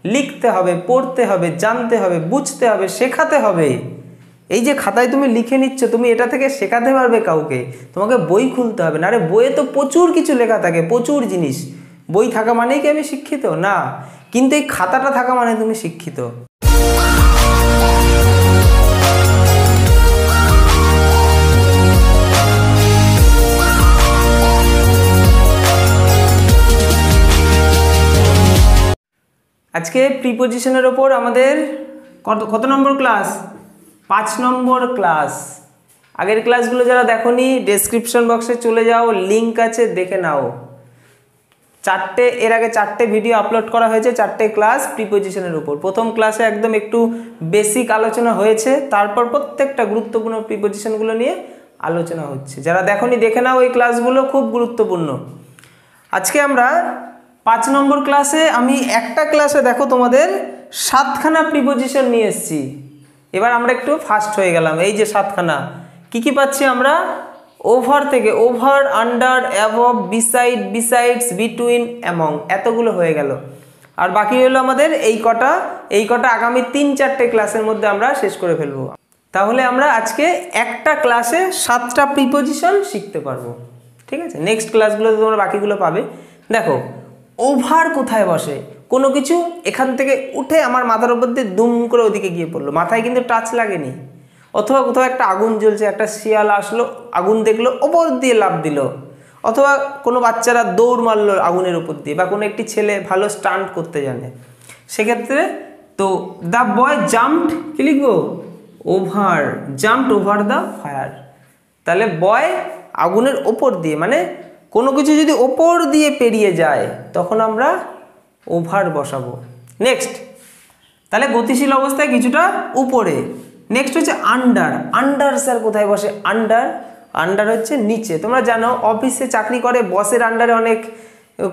লিখতে হবে, পড়তে হবে, জানতে হবে, বুঝতে হবে, শেখাতে হবে। এই যে খাতায় তুমি লিখে নিচ্ছ, তুমি এটা থেকে শেখাতে পারবে কাউকে, তোমাকে বই খুলতে হবে না। আরে বইয়ে তো প্রচুর কিছু লেখা থাকে, প্রচুর জিনিস। বই থাকা মানেই কি আমি শিক্ষিত? না, কিন্তু এই খাতাটা থাকা মানে তুমি শিক্ষিত। আজকে প্রিপোজিশনের ওপর আমাদের কত নম্বর ক্লাস? 5 নম্বর ক্লাস। আগের ক্লাসগুলো যারা দেখোনি ডেসক্রিপশন বক্সে চলে যাও, লিঙ্ক আছে, দেখে নাও। এর আগে 4টে ভিডিও আপলোড করা হয়েছে, 4টে ক্লাস প্রিপোজিশনের উপর। প্রথম ক্লাসে একদম একটু বেসিক আলোচনা হয়েছে, তারপর প্রত্যেকটা গুরুত্বপূর্ণ প্রিপোজিশনগুলো নিয়ে আলোচনা হচ্ছে। যারা দেখোনি দেখে নাও, এই ক্লাসগুলো খুব গুরুত্বপূর্ণ। আজকে আমরা 5 নম্বর ক্লাসে, আমি একটা ক্লাসে দেখো তোমাদের 7খানা প্রিপোজিশন নিয়ে এসেছি। এবার আমরা একটু ফাস্ট হয়ে গেলাম। এই যে 7খানা, কি পাচ্ছি আমরা? ওভার থেকে over, under, above, beside, besides, between, among, এতগুলো হয়ে গেল। আর বাকি হলো আমাদের এই কটা আগামী 3-4টে ক্লাসের মধ্যে আমরা শেষ করে ফেলবো। তাহলে আমরা আজকে একটা ক্লাসে 7টা প্রিপোজিশন শিখতে পারবো। ঠিক আছে, নেক্সট ক্লাসগুলোতে তোমরা বাকিগুলো পাবে। দেখো ওভার কোথায় বসে? কোনো কিছু এখান থেকে উঠে আমার মাথার উপর দিয়ে দুম করে ওদিকে গিয়ে পড়লো, মাথায় কিন্তু টাচ লাগেনি। অথবা কোথাও একটা আগুন জ্বলছে, একটা শিয়াল আসলো, আগুন দেখলো, ওপর দিয়ে লাফ দিল। অথবা কোনো বাচ্চারা দৌড় মারলো আগুনের উপর দিয়ে, বা কোনো একটি ছেলে ভালো স্টান্ট করতে জানে, সেক্ষেত্রে তো দ্য বয় জাম্পড, কি লিখবো? Over, jumped over the fire. তাহলে বয় আগুনের ওপর দিয়ে, মানে কোনো কিছু যদি ওপর দিয়ে পেরিয়ে যায় তখন আমরা ওভার বসাবো। নেক্সট, তাহলে গতিশীল অবস্থায় কিছুটা উপরে। নেক্সট হচ্ছে আন্ডার। আন্ডার স্যার কোথায় বসে? আন্ডার হচ্ছে নিচে। তোমরা জানো অফিসে চাকরি করে, বসের আন্ডারে অনেক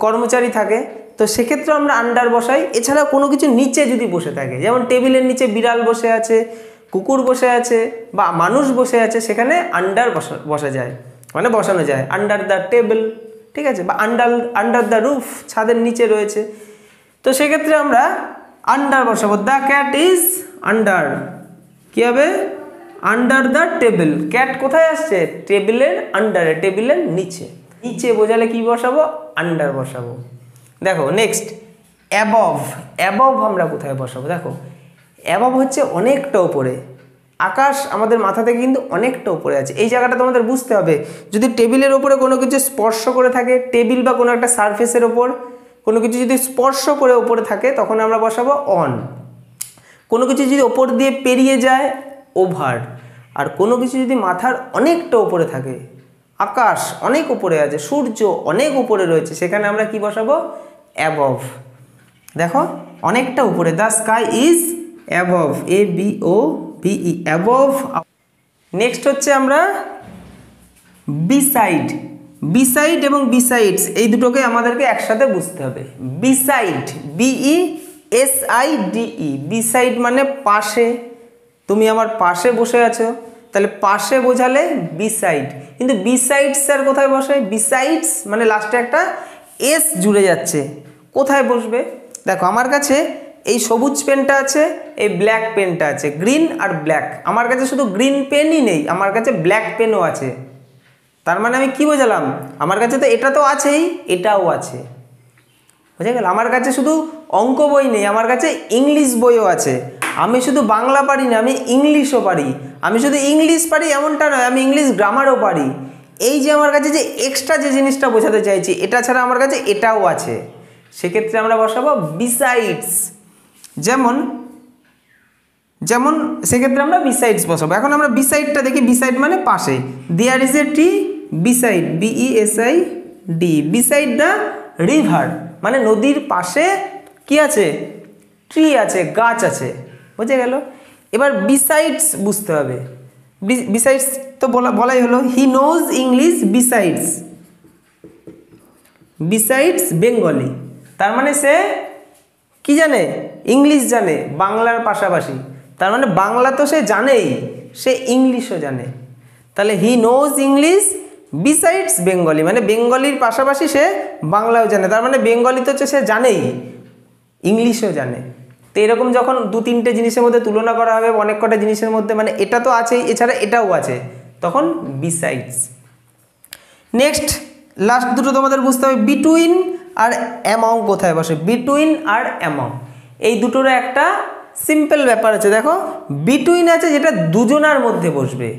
কর্মচারী থাকে, তো সেক্ষেত্রে আমরা আন্ডার বসাই। এছাড়া কোনো কিছু নিচে যদি বসে থাকে, যেমন টেবিলের নিচে বিড়াল বসে আছে, কুকুর বসে আছে, বা মানুষ বসে আছে, সেখানে আন্ডার বসা যায়, মানে বসানো যায়। আন্ডার দ্য টেবিল, ঠিক আছে, বা আন্ডার দ্য রুফ, ছাদের নিচে রয়েছে। তো সেক্ষেত্রে আমরা আন্ডার বসাবো। দ্য ক্যাট ইজ আন্ডার, কি হবে? Under the table. ক্যাট কোথায় আসছে? টেবিলের আন্ডারে, টেবিলের নিচে। নিচে বোঝালে কি বসাবো? আন্ডার বসাবো। দেখো নেক্সট, অ্যাবভ। অ্যাবভ আমরা কোথায় বসাবো? দেখো অ্যাবভ হচ্ছে অনেকটা উপরে। আকাশ আমাদের মাথা থেকে কিন্তু অনেকটা উপরে আছে, এই জায়গাটা তোমাদের বুঝতে হবে। যদি টেবিলের ওপরে কোনো কিছু স্পর্শ করে থাকে, টেবিল বা কোনো একটা সারফেসের ওপর কোনো কিছু যদি স্পর্শ করে ওপরে থাকে, তখন আমরা বসাবো অন। কোনো কিছু যদি ওপর দিয়ে পেরিয়ে যায়, ওভার। আর কোনো কিছু যদি মাথার অনেকটা উপরে থাকে, আকাশ অনেক উপরে আছে, সূর্য অনেক উপরে রয়েছে, সেখানে আমরা কি বসাবো? অ্যাবভ। দেখো অনেকটা উপরে, the sky is above, ABOVE, above. Next হচ্ছে আমরা বিসাইড। বিসাইড এবং বিসাইডস, এই দুটোকে আমাদেরকে একসাথে বুঝতে হবে। বিসাইড, BESIDE, বিসাইড মানে পাশে। তুমি আমার পাশে বসে আছো, তাহলে পাশে বোঝালে বিসাইড। কিন্তু বিসাইডস স্যার কোথায় বসে? বিসাইডস মানে লাস্টে একটা এস জুড়ে যাচ্ছে, কোথায় বসবে? দেখো আমার কাছে এই সবুজ পেনটা আছে, এই ব্ল্যাক পেনটা আছে, গ্রিন আর ব্ল্যাক। আমার কাছে শুধু গ্রিন পেনই নেই, আমার কাছে ব্ল্যাক পেনও আছে। তার মানে আমি কি বোঝালাম? আমার কাছে তো এটা তো আছেই, এটাও আছে, বুঝে গেল? আমার কাছে শুধু অঙ্ক বই নেই, আমার কাছে ইংলিশ বইও আছে। আমি শুধু বাংলা পারি না, আমি ইংলিশও পারি। আমি শুধু ইংলিশ পারি এমনটা নয়, আমি ইংলিশ গ্রামারও পারি। এই যে আমার কাছে যে এক্সট্রা যে জিনিসটা বোঝাতে চাইছি, এটা ছাড়া আমার কাছে এটাও আছে, সেক্ষেত্রে আমরা বসাবো বিসাইডস। যেমন সেক্ষেত্রে আমরা বিসাইডস বসাবো। এখন আমরা বিসাইডটা দেখি, বিসাইড মানে পাশে। There is a tree beside, BESID, beside the river, মানে নদীর পাশে কি আছে? ট্রি আছে, গাছ আছে, বুঝে গেল? এবার বিসাইডস বুঝতে হবে। বিসাইডস তো বলাই হলো, he knows English besides Bengali. তার মানে সে কি জানে? ইংলিশ জানে, বাংলার পাশাপাশি। তার মানে বাংলা তো সে জানেই, সে ইংলিশও জানে। তাহলে he knows English besides Bengali, মানে বেঙ্গলির পাশাপাশি সে বাংলাও জানে। তার মানে বেঙ্গলি তো হচ্ছে সে জানেই, ইংলিশও জানে। তো এরকম যখন 2-3টে জিনিসের মধ্যে তুলনা করা হবে, অনেক কটা জিনিসের মধ্যে, মানে এটা তো আছেই, এছাড়া এটাও আছে, তখন বিসাইডস। নেক্সট লাস্ট দুটো তোমাদের বুঝতে হবে, বিটুইন আর অ্যামং কোথায় বসে। বিটুইন আর অ্যামং এই দুটোর একটা সিম্পল ব্যাপার আছে। দেখো বিটুইন আছে যেটা দুজনার মধ্যে বসবে,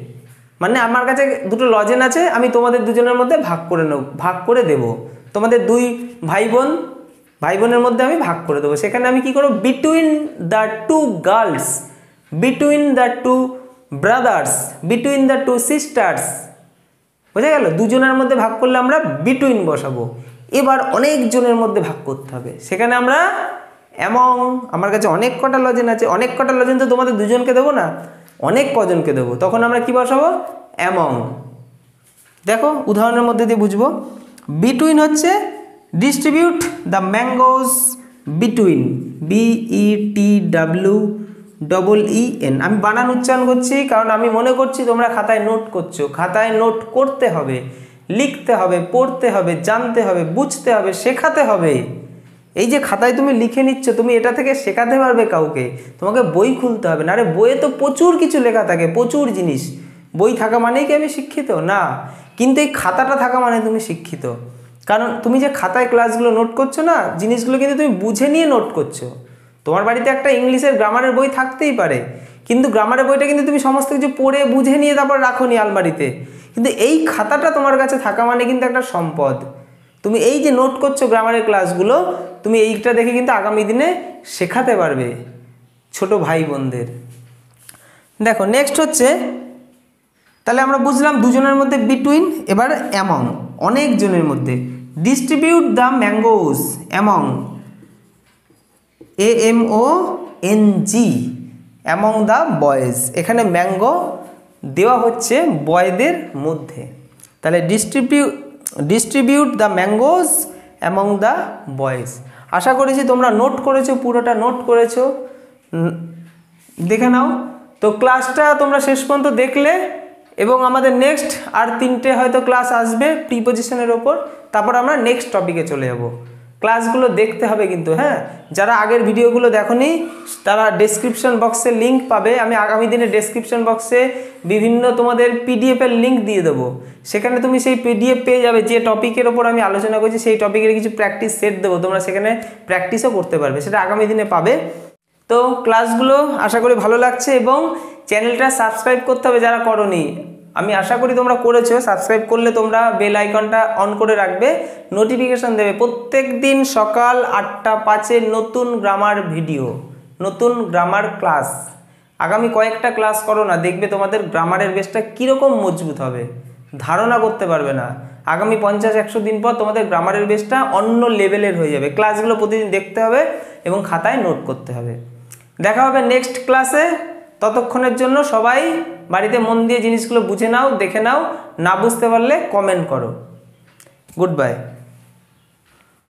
মানে আমার কাছে দুটো লজেন আছে, আমি তোমাদের দুজনের মধ্যে ভাগ করে দেব। তোমাদের দুই ভাই বোনের মধ্যে আমি ভাগ করে দেবো। সেখানে আমি কি করব, between the two girls, between the two brothers, between the two sisters, বোঝা গেল? দুজনের মধ্যে ভাগ করলে আমরা বিটুইন বসাবো। এবার অনেক জনের মধ্যে ভাগ করতে হবে, সেখানে আমরা অ্যামং, আমার কাছে অনেক কটা লজেন আছে, অনেক কটা লজেন তো তোমাদের দুজনকে দেবো না, অনেক কজনকে দেবো, তখন আমরা কি বসাবো, অ্যামং। দেখো উদাহরণের মধ্যে দিয়ে বুঝবো। বিটুইন হচ্ছে distribute the mangoes between, BETWEEN। আমি বানান উচ্চারণ করছি কারণ আমি মনে করছি তোমরা খাতায় নোট করছো। খাতায় নোট করতে হবে, লিখতে হবে, পড়তে হবে, জানতে হবে, বুঝতে হবে, শেখাতে হবে। এই যে খাতায় তুমি লিখে নিচ্ছ, তুমি এটা থেকে শেখাতে পারবে কাউকে, তোমাকে বই খুলতে হবে না। আরে বইয়ে তো প্রচুর কিছু লেখা থাকে, প্রচুর জিনিস। বই থাকা মানেই কি আমি শিক্ষিত? না, কিন্তু এই খাতাটা থাকা মানে তুমি শিক্ষিত। কারণ তুমি যে খাতায় ক্লাসগুলো নোট করছো না, জিনিসগুলো কিন্তু তুমি বুঝে নিয়ে নোট করছো। তোমার বাড়িতে একটা ইংলিশের গ্রামারের বই থাকতেই পারে, কিন্তু গ্রামারের বইটা কিন্তু তুমি সমস্ত কিছু পড়ে বুঝে নিয়ে তারপর রাখো নি আলমারিতে। কিন্তু এই খাতাটা তোমার কাছে থাকা মানে কিন্তু একটা সম্পদ। তুমি এই যে নোট করছো গ্রামারের ক্লাসগুলো, তুমি এইটা দেখে কিন্তু আগামী দিনে শেখাতে পারবে ছোট ভাই বোনদের। দেখো নেক্সট হচ্ছে, তাহলে আমরা বুঝলাম দুজনের মধ্যে বিটুইন। এবার অ্যামং, অনেক জনের মধ্যে। Distribute the mangoes among, AMONG, among the boys. এখানে ম্যাঙ্গো দেওয়া হচ্ছে বয়দের মধ্যে, তাহলে distribute the mangoes among the boys. আশা করেছি তোমরা নোট করেছো, পুরোটা নোট করেছো, দেখে নাও। তো ক্লাসটা তোমরা শেষ পর্যন্ত দেখলে, এবং আমাদের নেক্সট আর 3টে হয়তো ক্লাস আসবে প্রিপোজিশনের ওপর, তারপর আমরা নেক্সট টপিকে চলে যাব। ক্লাসগুলো দেখতে হবে কিন্তু, হ্যাঁ। যারা আগের ভিডিওগুলো দেখোনি তারা ডেসক্রিপশন বক্সে লিঙ্ক পাবে। আমি আগামী দিনে ডেসক্রিপশন বক্সে বিভিন্ন তোমাদের পিডিএফের লিঙ্ক দিয়ে দেবো, সেখানে তুমি সেই পিডিএফ পেয়ে যাবে। যে টপিকের ওপর আমি আলোচনা করছি সেই টপিকের কিছু প্র্যাকটিস সেট দেবো, তোমরা সেখানে প্র্যাকটিসও করতে পারবে, সেটা আগামী দিনে পাবে। তো ক্লাসগুলো আশা করি ভালো লাগছে, এবং চ্যানেলটা সাবস্ক্রাইব করতে হবে যারা করোনি। আমি আশা করি তোমরা করেছো। সাবস্ক্রাইব করলে তোমরা বেল আইকনটা অন করে রাখবে, নোটিফিকেশান দেবে। প্রত্যেক দিন সকাল 8:05 নতুন গ্রামার ভিডিও, নতুন গ্রামার ক্লাস। আগামী কয়েকটা ক্লাস করো না, দেখবে তোমাদের গ্রামারের বেসটা কীরকম মজবুত হবে, ধারণা করতে পারবে না। আগামী 50-100 দিন পর তোমাদের গ্রামারের বেসটা অন্য লেভেলের হয়ে যাবে। ক্লাসগুলো প্রতিদিন দেখতে হবে এবং খাতায় নোট করতে হবে। দেখা হবে নেক্সট ক্লাসে। ততক্ষণের জন্য সবাই বাড়িতে মন দিয়ে জিনিসগুলো বুঝে নাও, দেখে নাও। না বুঝতে পারলে কমেন্ট করো। Good bye.